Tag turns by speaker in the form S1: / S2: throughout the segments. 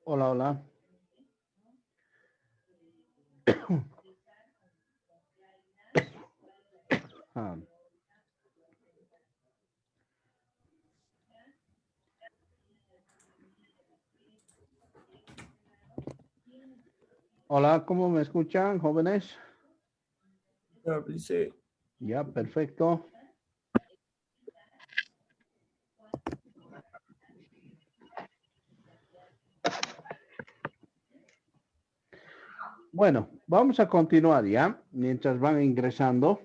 S1: Hola, hola. Ah, hola, ¿cómo me escuchan, jóvenes?
S2: Dice,
S1: Ya, perfecto. Bueno, vamos a continuar ya, mientras van ingresando,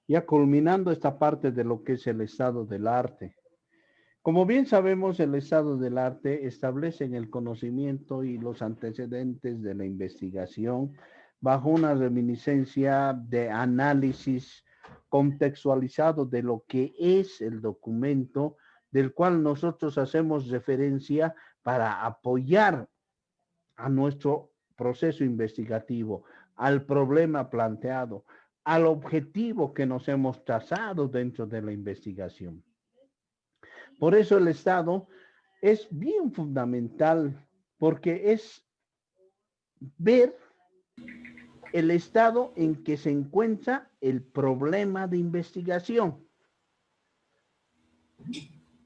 S1: ya culminando esta parte de lo que es el estado del arte. Como bien sabemos, el estado del arte establece el conocimiento y los antecedentes de la investigación bajo una reminiscencia de análisis contextualizado de lo que es el documento del cual nosotros hacemos referencia para apoyar a nuestro proceso investigativo, al problema planteado, al objetivo que nos hemos trazado dentro de la investigación. Por eso el Estado es bien fundamental, porque es ver el estado en que se encuentra el problema de investigación.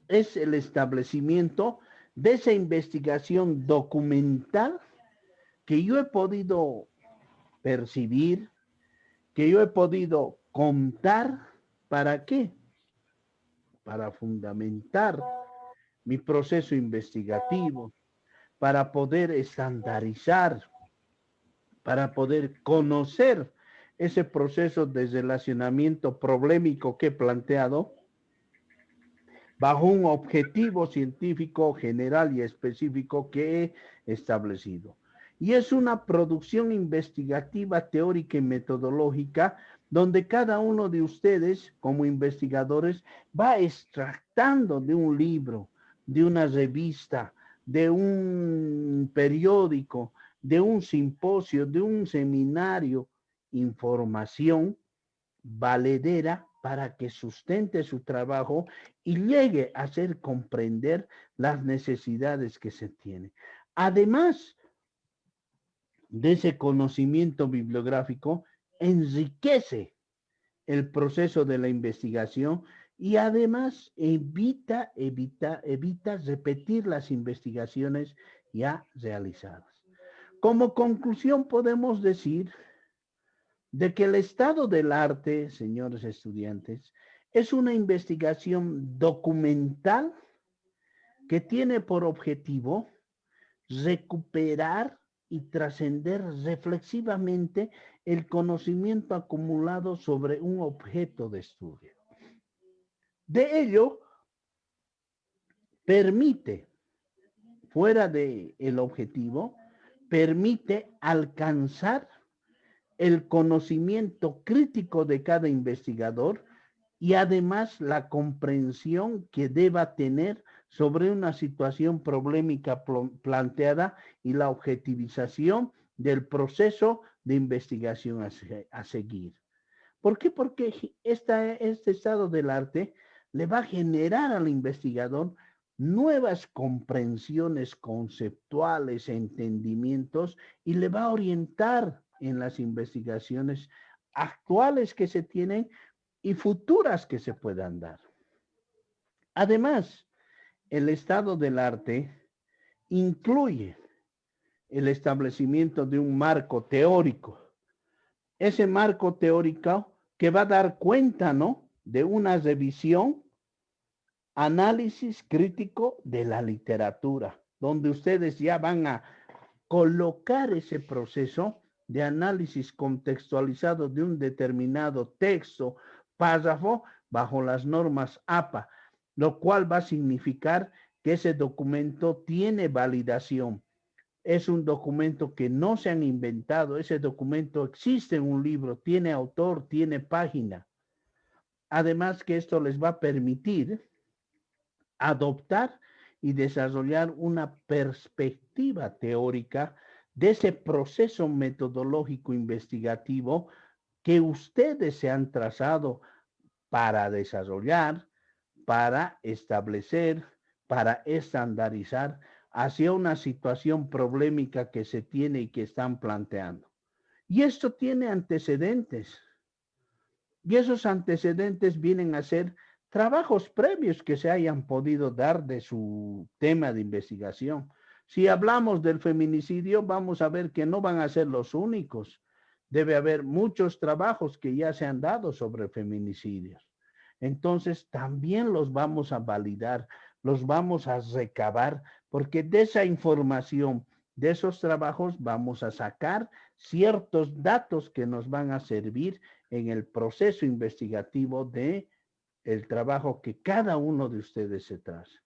S1: Es el establecimiento de esa investigación documental que yo he podido percibir, que yo he podido contar. ¿Para qué? Para fundamentar mi proceso investigativo, para poder estandarizar, para poder conocer ese proceso de relacionamiento problemático que he planteado bajo un objetivo científico general y específico que he establecido. Y es una producción investigativa, teórica y metodológica donde cada uno de ustedes, como investigadores, va extractando de un libro, de una revista, de un periódico, de un simposio, de un seminario, información valedera para que sustente su trabajo y llegue a hacer comprender las necesidades que se tienen. Además de ese conocimiento bibliográfico, enriquece el proceso de la investigación y además evita repetir las investigaciones ya realizadas. Como conclusión podemos decir de que el estado del arte, señores estudiantes, es una investigación documental que tiene por objetivo recuperar y trascender reflexivamente el conocimiento acumulado sobre un objeto de estudio. De ello, permite, fuera del objetivo, permite alcanzar el conocimiento crítico de cada investigador y además la comprensión que deba tener sobre una situación problemática planteada y la objetivización del proceso de investigación a seguir. ¿Por qué? Porque este estado del arte le va a generar al investigador nuevas comprensiones conceptuales, entendimientos y le va a orientar en las investigaciones actuales que se tienen y futuras que se puedan dar. Además, el estado del arte incluye el establecimiento de un marco teórico. Ese marco teórico que va a dar cuenta, ¿no?, de una revisión, análisis crítico de la literatura, donde ustedes ya van a colocar ese proceso de análisis contextualizado de un determinado texto, párrafo, bajo las normas APA, lo cual va a significar que ese documento tiene validación. Es un documento que no se han inventado, ese documento existe en un libro, tiene autor, tiene página. Además que esto les va a permitir adoptar y desarrollar una perspectiva teórica de ese proceso metodológico investigativo que ustedes se han trazado para desarrollar, para establecer, para estandarizar hacia una situación problemática que se tiene y que están planteando. Y esto tiene antecedentes. Y esos antecedentes vienen a ser trabajos previos que se hayan podido dar de su tema de investigación. Si hablamos del feminicidio, vamos a ver que no van a ser los únicos. Debe haber muchos trabajos que ya se han dado sobre feminicidios. Entonces, también los vamos a validar, los vamos a recabar, porque de esa información, de esos trabajos, vamos a sacar ciertos datos que nos van a servir en el proceso investigativo de el trabajo que cada uno de ustedes se traza.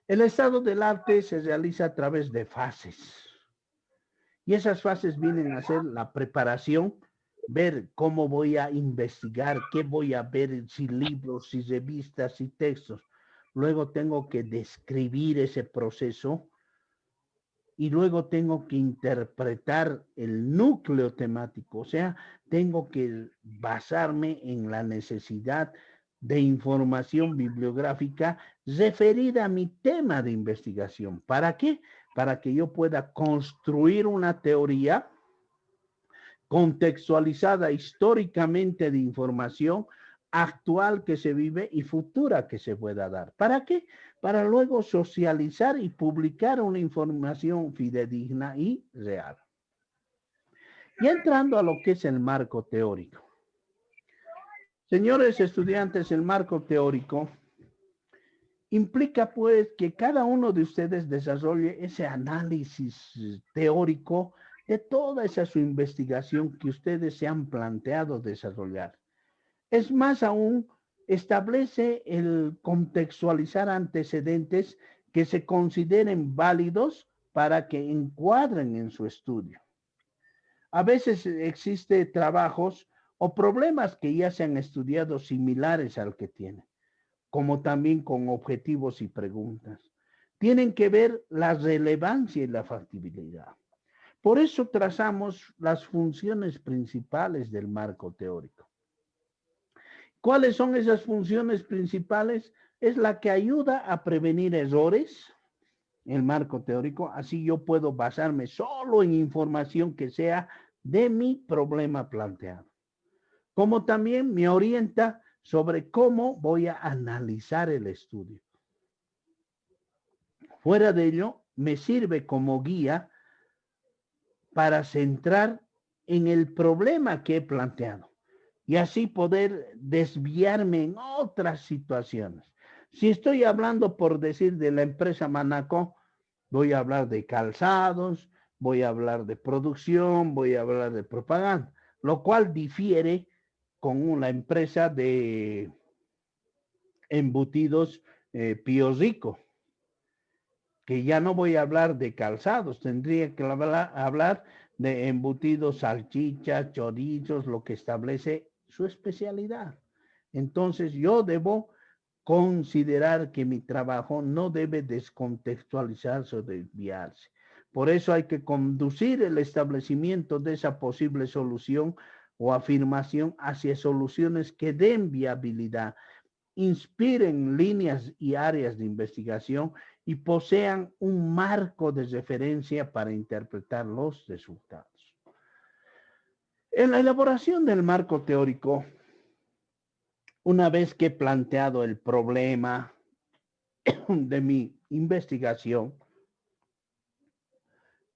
S1: El estado del arte se realiza a través de fases. Y esas fases vienen a ser la preparación, ver cómo voy a investigar, qué voy a ver, si libros, si revistas, si textos. Luego tengo que describir ese proceso y luego tengo que interpretar el núcleo temático, o sea, tengo que basarme en la necesidad de información bibliográfica referida a mi tema de investigación. ¿Para qué? Para que yo pueda construir una teoría contextualizada históricamente de información actual que se vive y futura que se pueda dar. ¿Para qué? Para luego socializar y publicar una información fidedigna y real. Y entrando a lo que es el marco teórico. Señores estudiantes, el marco teórico implica pues que cada uno de ustedes desarrolle ese análisis teórico de toda esa su investigación que ustedes se han planteado desarrollar. Es más aún, establece el contextualizar antecedentes que se consideren válidos para que encuadren en su estudio. A veces existen trabajos o problemas que ya se han estudiado similares al que tienen, como también con objetivos y preguntas. Tienen que ver la relevancia y la factibilidad. Por eso trazamos las funciones principales del marco teórico. ¿Cuáles son esas funciones principales? Es la que ayuda a prevenir errores, el marco teórico, así yo puedo basarme solo en información que sea de mi problema planteado. Como también me orienta sobre cómo voy a analizar el estudio. Fuera de ello, me sirve como guía para centrar en el problema que he planteado y así poder desviarme en otras situaciones. Si estoy hablando, por decir, de la empresa Manaco, voy a hablar de calzados, voy a hablar de producción, voy a hablar de propaganda, lo cual difiere con una empresa de embutidos Pío Rico, que ya no voy a hablar de calzados, tendría que hablar de embutidos, salchichas, chorizos, lo que establece su especialidad. Entonces yo debo considerar que mi trabajo no debe descontextualizarse o desviarse. Por eso hay que conducir el establecimiento de esa posible solución o afirmación hacia soluciones que den viabilidad, inspiren líneas y áreas de investigación y posean un marco de referencia para interpretar los resultados. En la elaboración del marco teórico, una vez que he planteado el problema de mi investigación,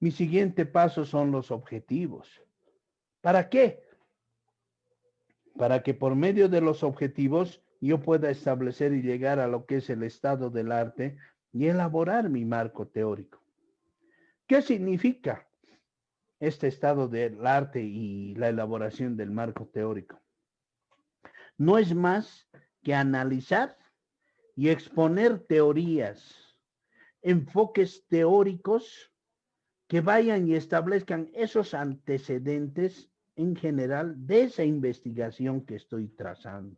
S1: mi siguiente paso son los objetivos. ¿Para qué? Para que por medio de los objetivos yo pueda establecer y llegar a lo que es el estado del arte y elaborar mi marco teórico. ¿Qué significa este estado del arte y la elaboración del marco teórico? No es más que analizar y exponer teorías, enfoques teóricos que vayan y establezcan esos antecedentes en general de esa investigación que estoy trazando.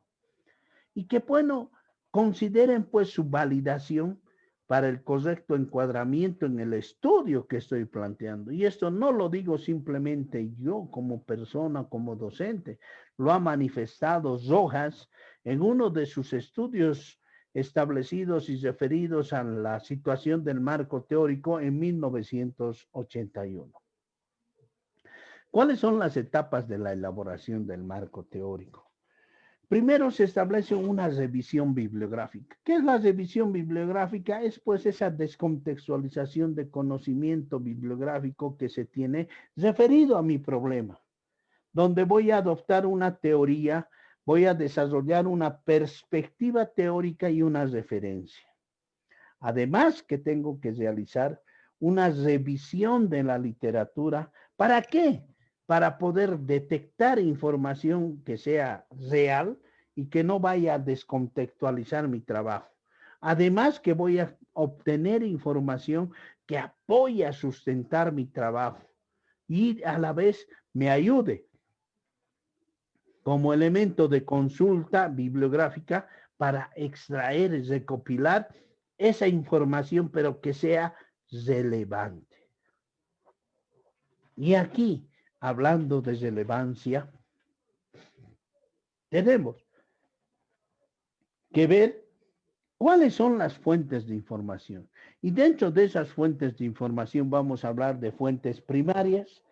S1: Y que, bueno, consideren pues su validación para el correcto encuadramiento en el estudio que estoy planteando. Y esto no lo digo simplemente yo como persona, como docente, lo ha manifestado Rojas en uno de sus estudios establecidos y referidos a la situación del marco teórico en 1981. ¿Cuáles son las etapas de la elaboración del marco teórico? Primero se establece una revisión bibliográfica. ¿Qué es la revisión bibliográfica? Es pues esa descontextualización de conocimiento bibliográfico que se tiene referido a mi problema, donde voy a adoptar una teoría, voy a desarrollar una perspectiva teórica y una referencia. Además que tengo que realizar una revisión de la literatura. ¿Para qué? Para poder detectar información que sea real y que no vaya a descontextualizar mi trabajo. Además que voy a obtener información que apoye a sustentar mi trabajo y a la vez me ayude como elemento de consulta bibliográfica para extraer y recopilar esa información, pero que sea relevante. Y aquí, hablando de relevancia, tenemos que ver cuáles son las fuentes de información. Y dentro de esas fuentes de información vamos a hablar de fuentes primarias,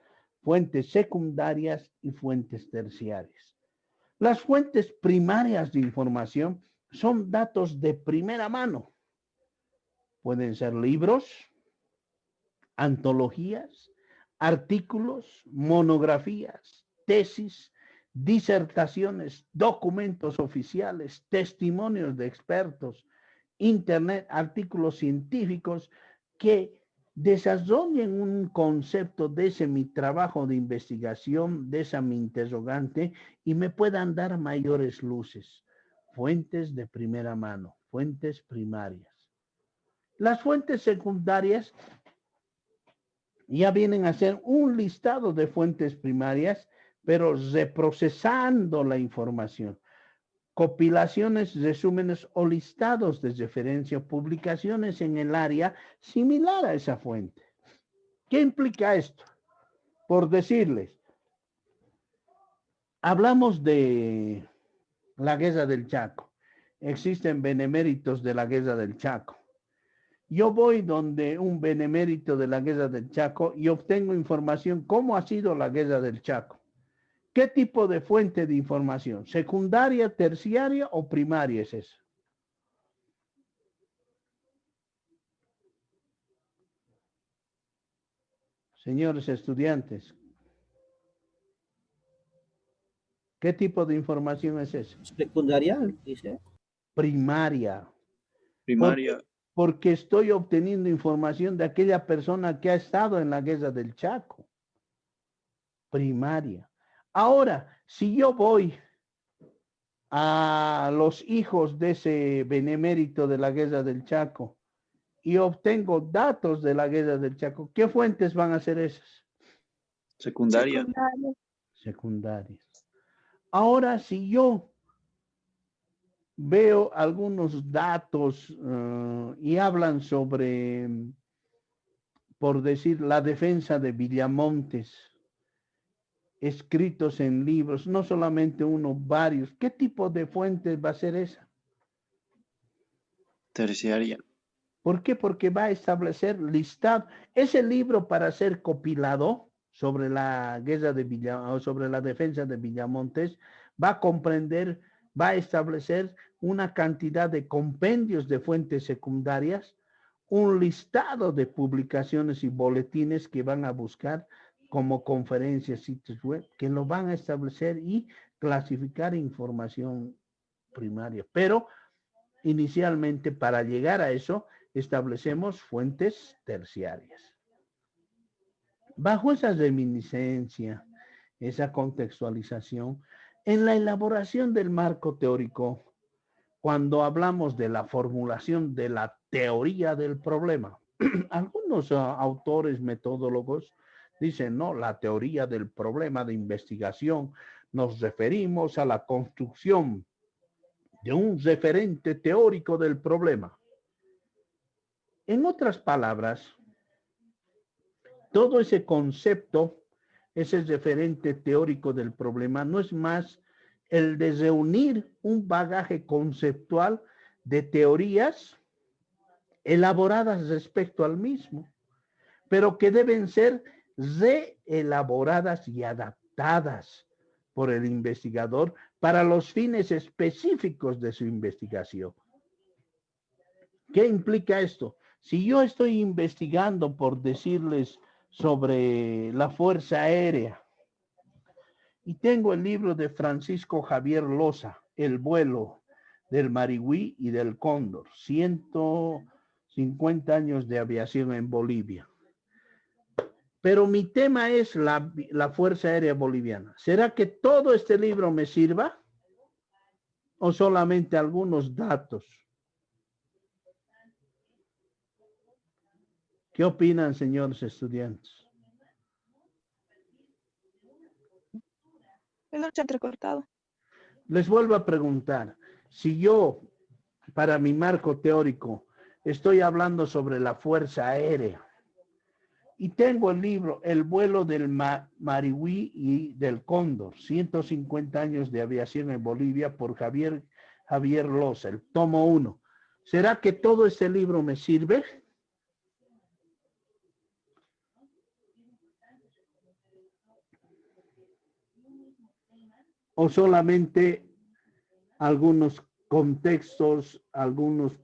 S1: fuentes secundarias y fuentes terciarias. Las fuentes primarias de información son datos de primera mano. Pueden ser libros, antologías, artículos, monografías, tesis, disertaciones, documentos oficiales, testimonios de expertos, internet, artículos científicos que desarrollen un concepto de ese mi trabajo de investigación, de esa mi interrogante y me puedan dar mayores luces. Fuentes de primera mano, fuentes primarias. Las fuentes secundarias ya vienen a ser un listado de fuentes primarias, pero reprocesando la información. Compilaciones, resúmenes o listados de referencia, publicaciones en el área similar a esa fuente. ¿Qué implica esto? Por decirles, hablamos de la guerra del Chaco. Existen beneméritos de la guerra del Chaco. Yo voy donde un benemérito de la guerra del Chaco y obtengo información cómo ha sido la guerra del Chaco. ¿Qué tipo de fuente de información? ¿Secundaria, terciaria o primaria es eso? Señores estudiantes, ¿qué tipo de información es eso?
S2: Secundaria, dice.
S1: Primaria.
S3: Primaria.
S1: Porque estoy obteniendo información de aquella persona que ha estado en la guerra del Chaco. Primaria. Ahora, si yo voy a los hijos de ese benemérito de la guerra del Chaco y obtengo datos de la guerra del Chaco, ¿qué fuentes van a ser esas?
S3: Secundaria.
S1: Secundarias. Ahora, si yo veo algunos datos y hablan sobre, por decir, la defensa de Villamontes, escritos en libros, no solamente uno, varios, ¿qué tipo de fuentes va a ser esa?
S3: Terciaria.
S1: ¿Por qué? Porque va a establecer listado. Ese libro para ser compilado sobre la guerra de sobre la defensa de Villamontes, va a comprender, va a establecer una cantidad de compendios de fuentes secundarias, un listado de publicaciones y boletines que van a buscar como conferencias, sitios web, que lo van a establecer y clasificar información primaria. Pero inicialmente, para llegar a eso, establecemos fuentes terciarias. Bajo esa reminiscencia, esa contextualización, en la elaboración del marco teórico, cuando hablamos de la formulación de la teoría del problema, algunos autores metodólogos dicen, no, la teoría del problema de investigación, nos referimos a la construcción de un referente teórico del problema. En otras palabras, todo ese concepto, ese referente teórico del problema, no es más el de reunir un bagaje conceptual de teorías elaboradas respecto al mismo, pero que deben ser reelaboradas y adaptadas por el investigador para los fines específicos de su investigación. ¿Qué implica esto? Si yo estoy investigando, por decirles, sobre la Fuerza Aérea, y tengo el libro de Francisco Javier Loza, El vuelo del Marigüí y del Cóndor, 150 años de aviación en Bolivia. Pero mi tema es la Fuerza Aérea Boliviana. ¿Será que todo este libro me sirva? ¿O solamente algunos datos? ¿Qué opinan, señores estudiantes?
S2: El noche entrecortado.
S1: Les vuelvo a preguntar, si yo, para mi marco teórico, estoy hablando sobre la Fuerza Aérea y tengo el libro El vuelo del Marigüí y del Cóndor, 150 años de aviación en Bolivia, por Javier Loza, el tomo 1. ¿Será que todo este libro me sirve? ¿O solamente algunos contextos, algunos